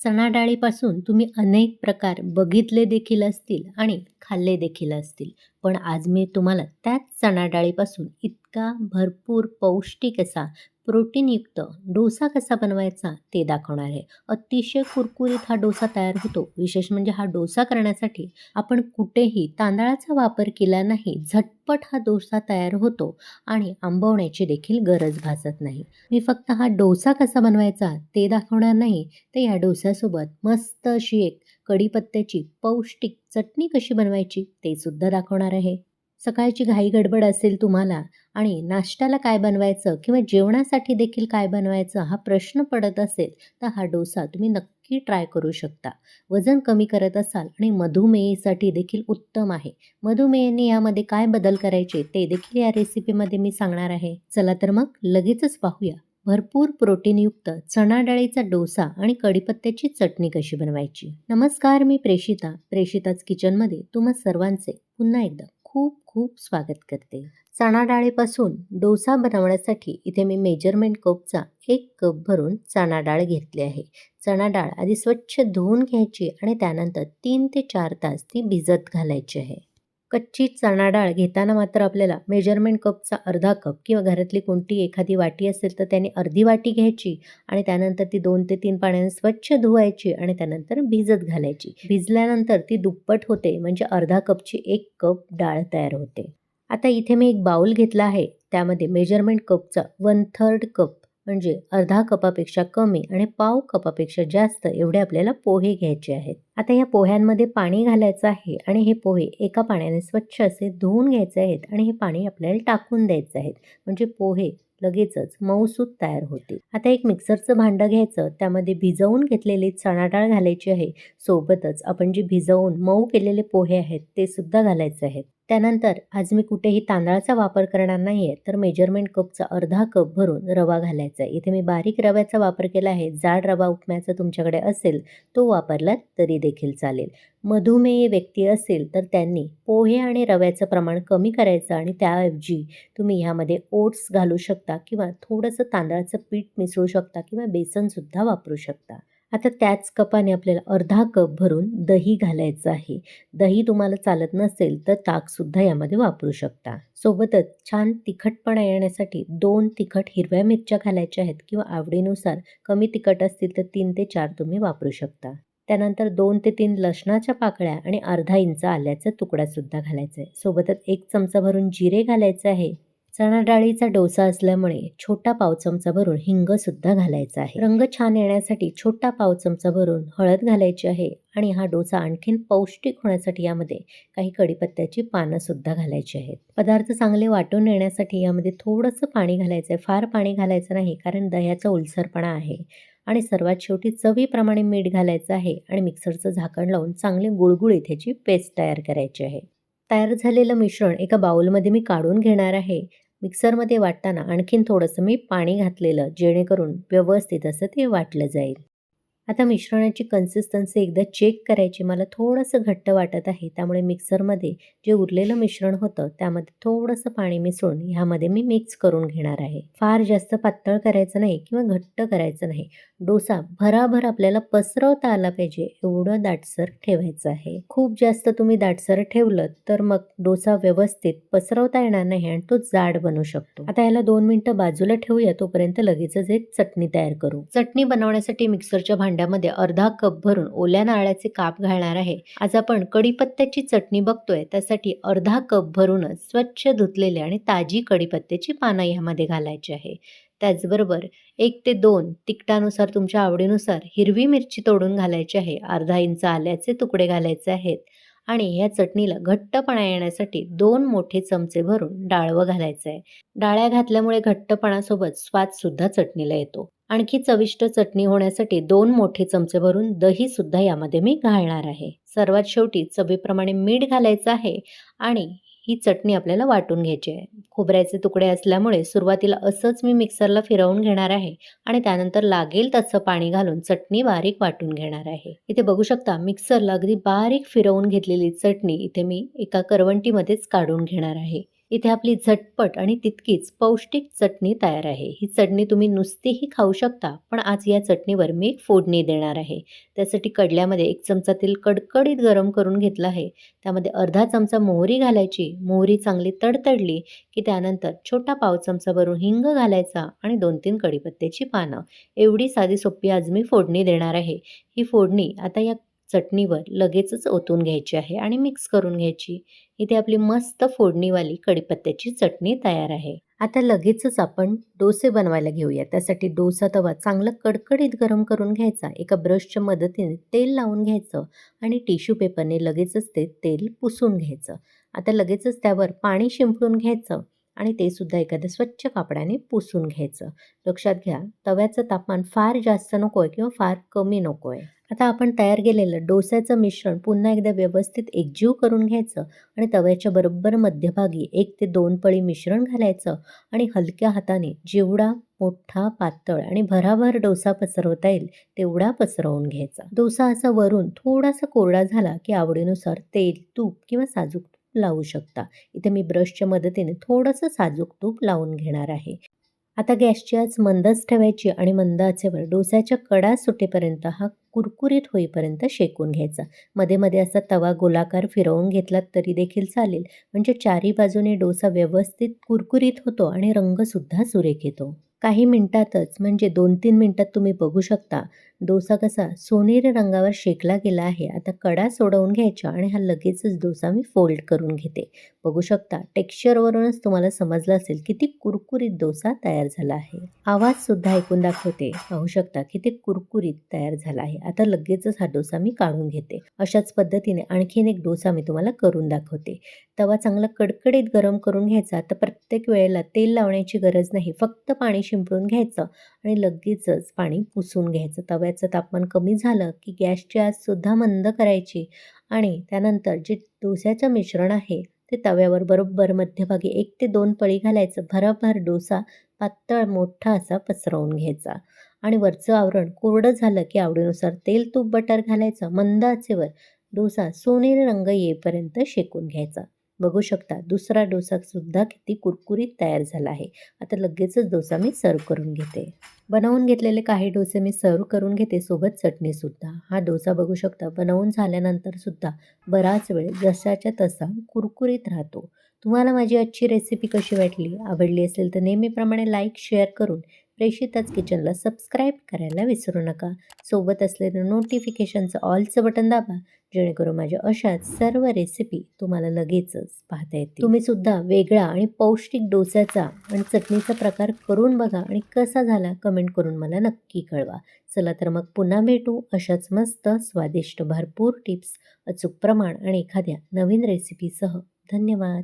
चणा डाळीपासून तुम्ही अनेक प्रकार बघितले देखील असतील आणि खाल्ले देखील असतील. पण आज मी तुम्हाला त्याच चणा डाळीपासून इतका भरपूर पौष्टिक असा प्रोटीनयुक्त डोसा कसा बनवायचा ते दाखवणार आहे. अतिशय कुरकुरीत हा डोसा तयार होतो. विशेष म्हणजे हा डोसा करण्यासाठी आपण कुठेही तांदळाचा वापर केला नाही. झटपट हा डोसा तयार होतो आणि आंबवण्याची देखील गरज भासत नाही. मी फक्त हा डोसा कसा बनवायचा ते दाखवणार नाही, तर या डोस्यासोबत मस्त अशी एक कढीपत्त्याची पौष्टिक चटणी कशी बनवायची ते सुद्धा दाखवणार आहे. सकाळची घाई गडबड असेल तुम्हाला आणि नाश्त्याला काय बनवायचं किंवा जेवणासाठी देखील काय बनवायचं हा प्रश्न पडत असेल, तर हा डोसा तुम्ही नक्की ट्राय करू शकता. वजन कमी करत असाल आणि मधुमेहीसाठी देखील उत्तम आहे. मधुमेहीने यामध्ये काय बदल करायचे ते देखील या रेसिपीमध्ये मी सांगणार आहे. चला तर मग लगेचच पाहूया. भरपूर प्रोटीनयुक्त चणा डाळीचा डोसा आणि कढीपत्त्याची चटणी कशी बनवायची. नमस्कार, मी प्रेषिताच किचनमध्ये तुम्हा सर्वांचे पुन्हा एकदा खूप खूप स्वागत करते. चणा डाळीपासून डोसा बनवण्यासाठी इथे मी मेजरमेंट कपचा 1 कप भरून चणा डाळ घेतली आहे. चणा डाळ आधी स्वच्छ धुवून घ्यायची आणि त्यानंतर 3 ते 4 तास ती भिजत घालायची आहे. कच्ची चणा डाळ घेताना मात्र आपल्याला मेजरमेंट कपचा अर्धा कप किंवा घरातली कोणती एखादी वाटी असेल तर त्याने अर्धी वाटी घ्यायची आणि त्यानंतर ती 2 ते 3 पाण्याने स्वच्छ धुवायची आणि त्यानंतर भिजत घालायची. भिजल्यानंतर ती दुप्पट होते, म्हणजे अर्धा कपची 1 कप डाळ तयार होते. आता इथे मी एक बाउल घेतला आहे. त्यामध्ये मेजरमेंट कपचा 1/3 कप म्हणजे अर्धा कपापेक्षा कमी आणि पाव कपापेक्षा जास्त एवढे आपल्याला पोहे घ्यायचे आहेत. आता या पोह्यांमध्ये पाणी घालायचं आहे आणि हे पोहे एका पाण्याने स्वच्छ असे धुवून घ्यायचे आहेत आणि हे पाणी आपल्याला टाकून द्यायचं आहे. म्हणजे पोहे लगेचच मऊसूत तयार होतील. आता एक मिक्सरचं भांडं घ्यायचं. त्यामध्ये भिजवून घेतलेली चणा डाळ घालायची आहे. सोबतच आपण जे भिजवून मऊ केलेले पोहे आहेत ते सुद्धा घालायचे आहेत. त्यानंतर आज मी कुठेही तांदळाचा वापर करणार नाही आहे, तर मेजरमेंट कपचा अर्धा कप भरून रवा घालायचा आहे. इथे मी बारीक रव्याचा वापर केला आहे. जाड रवा उपम्याचा तुमच्याकडे असेल तो वापरला तरी देखील चालेल. मधुमेही व्यक्ती असेल तर त्यांनी पोहे आणि रव्याचं प्रमाण कमी करायचं आणि त्याऐवजी तुम्ही ह्यामध्ये ओट्स घालू शकता किंवा थोडंसं तांदळाचं पीठ मिसळू शकता किंवा बेसनसुद्धा वापरू शकता. आता त्याच कपाने आपल्याला अर्धा कप भरून दही घालायचं आहे. दही तुम्हाला चालत नसेल तर ताकसुद्धा यामध्ये वापरू शकता. सोबतच छान तिखटपणा येण्यासाठी 2 तिखट हिरव्या मिरच्या घालायच्या आहेत किंवा आवडीनुसार कमी तिखट असतील तर 3 ते 4 तुम्ही वापरू शकता. त्यानंतर 2 ते 3 लसणाच्या पाकळ्या आणि अर्धा इंच आल्याचा तुकडासुद्धा घालायचा आहे. सोबतच 1 चमचा भरून जिरे घालायचं आहे. चणा डाळीचा डोसा असल्यामुळे छोटा पाव चमचा भरून हिंगसुद्धा घालायचा आहे. रंग छान येण्यासाठी छोटा पाव चमचा भरून हळद घालायची आहे आणि हा डोसा आणखीन पौष्टिक होण्यासाठी यामध्ये काही कढीपत्त्याची पानंसुद्धा घालायची आहेत. पदार्थ चांगले वाटून येण्यासाठी यामध्ये थोडंसं पाणी घालायचं आहे. फार पाणी घालायचं नाही, कारण दह्याचा ओलसरपणा आहे. आणि सर्वात शेवटी चवीप्रमाणे मीठ घालायचं आहे आणि मिक्सरचं झाकण लावून चांगली गुळगुळीत ह्याची पेस्ट तयार करायची आहे. तयार झालेलं मिश्रण एका बाउलमध्ये मी काढून घेणार आहे. मिक्सरमध्ये वाटताना आणखीन थोडंसं मी पाणी घातलेलं, जेणेकरून व्यवस्थित असं ते वाटलं जाईल. आता मिश्रणाची कन्सिस्टन्सी एकदा चेक करायची. मला थोडंसं घट्ट वाटत आहे, त्यामुळे मिक्सरमध्ये जे उरलेलं मिश्रण होतं त्यामध्ये थोडंसं पाणी मिसळून ह्यामध्ये मी मिक्स करून घेणार आहे. फार जास्त पातळ करायचं नाही किंवा घट्ट करायचं नाही. डोसा भराभर आपल्याला पसरवता आला पाहिजे एवढं दाटसर ठेवायचं आहे. खूप जास्त तुम्ही दाटसर ठेवलं तर मग डोसा व्यवस्थित पसरवता येणार नाही आणि तो जाड बनू शकतो. आता याला 2 मिनिटं बाजूला ठेवूया. तोपर्यंत लगेचच एक चटणी तयार करू. चटणी बनवण्यासाठी मिक्सरच्या भांड्यामध्ये अर्धा कप भरून ओल्या नारळाचे काप घालणार आहे. आज आपण कढीपत्त्याची चटणी बघतोय, त्यासाठी अर्धा कप भरूनच स्वच्छ धुतलेले आणि ताजी कढीपत्त्याची पानं यामध्ये घालायची आहे. त्याचबरोबर 1 ते 2 तिखटानुसार तुमच्या आवडीनुसार हिरवी मिरची तोडून घालायची आहे. अर्धा इंच आल्याचे तुकडे घालायचे आहेत आणि या चटणीला घट्टपणा येण्यासाठी 2 मोठे चमचे भरून डाळवं घालायचं आहे. डाळ्या घातल्यामुळे घट्टपणासोबत स्वादसुद्धा चटणीला येतो. आणखी चविष्ट चटणी होण्यासाठी 2 मोठे चमचे भरून दही सुद्धा यामध्ये मी घालणार आहे. सर्वात शेवटी चवीप्रमाणे मीठ घालायचं आहे आणि ही चटणी आपल्याला वाटून घ्यायची आहे. खोबऱ्याचे तुकडे असल्यामुळे सुरुवातीला असंच मी मिक्सरला फिरवून घेणार आहे आणि त्यानंतर लागेल तसं पाणी घालून चटणी बारीक वाटून घेणार आहे. इथे बघू शकता मिक्सरला अगदी बारीक फिरवून घेतलेली चटणी इथे मी एका करवंटीमध्येच काढून घेणार आहे. इथे आपली झटपट आणि तितकीच पौष्टिक चटणी तयार आहे. ही चटणी तुम्ही नुसतीही खाऊ शकता, पण आज या चटणीवर मी एक फोडणी देणार आहे. त्यासाठी कढल्यामध्ये 1 चमचा तेल कडकडीत गरम करून घेतलं आहे. त्यामध्ये अर्धा चमचा मोहरी घालायची. मोहरी चांगली तडतडली, की त्यानंतर छोटा पाव चमचा भरून हिंग घालायचा आणि 2-3 कढीपत्त्याची पानं. एवढी साधी सोपी आज मी फोडणी देणार आहे. ही फोडणी आता या चटणीवर लगेचच ओतून घ्यायची आहे आणि मिक्स करून घ्यायची. इथे आपली मस्त फोडणीवाली कढीपत्त्याची चटणी तयार आहे. आता लगेचच आपण डोसे बनवायला घेऊया. त्यासाठी डोसा तवा चांगला कडकडीत गरम करून घ्यायचा. एका ब्रशच्या मदतीने तेल लावून घ्यायचं आणि टिश्यू पेपरने लगेचच ते तेल पुसून घ्यायचं. आता लगेचच त्यावर पाणी शिंपडून घ्यायचं आणि ते सुद्धा एखाद्या स्वच्छ कापडाने पुसून घ्यायचं. लक्षात घ्या, तव्याचं तापमान फार जास्त नको आहे किंवा फार कमी नको आहे. आता आपण तयार केलेलं डोस्याचं मिश्रण पुन्हा एकदा व्यवस्थित एकजीव करून घ्यायचं आणि तव्याच्या बरोबर मध्यभागी 1 ते 2 पळी मिश्रण घालायचं आणि हलक्या हाताने जेवढा मोठा, पातळ आणि भराभर डोसा पसरवता येईल तेवढा पसरवून घ्यायचा. डोसा असा वरून थोडासा कोरडा झाला की आवडीनुसार तेल, तूप किंवा साजूक तूप लावू शकता. इथे मी ब्रशच्या मदतीने थोडंसं साजूक तूप लावून घेणार आहे. आता गॅसची आच मंदच ठेवायची आणि मंद आचेवर डोस्याच्या कडा सुटेपर्यंत हा कुरकुरीत होईपर्यंत शेकून घ्यायचा. मध्ये-मध्ये असा तवा गोलाकार फिरवून घेतलात तरी देखील चालेल. म्हणजे चारी बाजूने डोसा व्यवस्थित कुरकुरीत होतो आणि रंगसुद्धा सुरेख येतो. काही मिनिटातच म्हणजे 2-3 मिनिटात तुम्ही बघू शकता डोसा कसा सोनेरी रंगावर शेकला गेला आहे. आता कडा सोडवून घ्यायच्या आणि हा लगेचच डोसा मी फोल्ड करून घेते. बघू शकता टेक्स्चरवरूनच तुम्हाला समजलं असेल किती कुरकुरीत डोसा तयार झाला आहे. आवाजसुद्धा ऐकून दाखवते. पाहू शकता किती कुरकुरीत तयार झाला आहे. आता लगेचच हा डोसा मी काढून घेते. अशाच पद्धतीने आणखीन एक डोसा मी तुम्हाला करून दाखवते. तवा चांगला कडकडीत गरम करून घ्यायचा. आता प्रत्येक वेळेला तेल लावण्याची गरज नाही. फक्त पाणी शिंपडून घ्यायचं आणि लगेचच पाणी पुसून घ्यायचं. तव्याचं तापमान कमी झालं की गॅसची आचसुद्धा मंद करायची आणि त्यानंतर जे डोस्याचं मिश्रण आहे ते तव्यावर बरोबर मध्यभागी 1 ते 2 पळी घालायचं. भराभर डोसा पातळ मोठा असा पसरवून घ्यायचा आणि वरचं आवरण कोरडं झालं की आवडीनुसार तेल, तूप, बटर घालायचं. मंद आचेवर डोसा सोनेरी रंग येईपर्यंत शेकून घ्यायचा. बघू शकता दुसरा डोसा सुद्धा किती कुरकुरीत तयार झाला आहे. आता लगेचच डोसा मी सर्व्ह करून घेते. बनवून घेतलेले काही डोसे मी सर्व्ह करून घेते सोबत चटणीसुद्धा. हा डोसा बघू शकता बनवून झाल्यानंतर सुद्धा बराच वेळ जसाच्या तसा कुरकुरीत राहतो. तुम्हाला माझी आजची रेसिपी कशी वाटली? आवडली असेल तर नेहमीप्रमाणे लाईक, शेअर करून प्रेषिताच किचनला सबस्क्राईब करायला विसरू नका. सोबत असलेलं नोटिफिकेशनचं ऑलचं बटन दाबा, जेणेकरून माझ्या अशाच सर्व रेसिपी तुम्हाला लगेचच पाहता येतील. तुम्ही सुद्धा वेगळा आणि पौष्टिक डोस्याचा आणि चटणीचा प्रकार करून बघा आणि कसा झाला कमेंट करून मला नक्की कळवा. चला तर मग पुन्हा भेटू अशाच मस्त, स्वादिष्ट, भरपूर टिप्स, अचूक प्रमाण आणि एखाद्या नवीन रेसिपीसह. धन्यवाद.